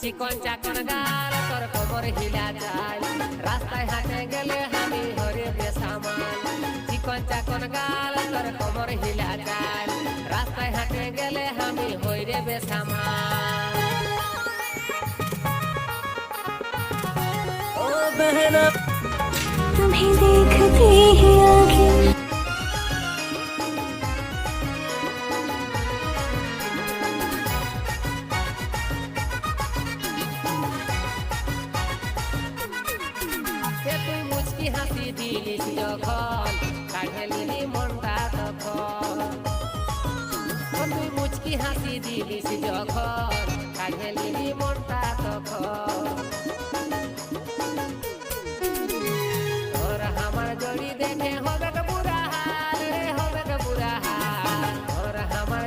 চিকন চাকন গাল তোর কোমর হিলা চাল রাস্তায় হাঁটে গেলে আমি হরে বেসামাল চিকন চাকন গাল তোর কোমর হিলা চাল রাস্তায় হাঁটে গেলে আমি হইরে বেসামাল ओ बहना तुम्हें देखती है आँखें তুই মুচকি হাসি দিলিস যখন কাঢ়ে নিলি মনটা তখন তুই মুচকি হাসি দিলিস যখন কাঢ়ে নিলি মনটা তখন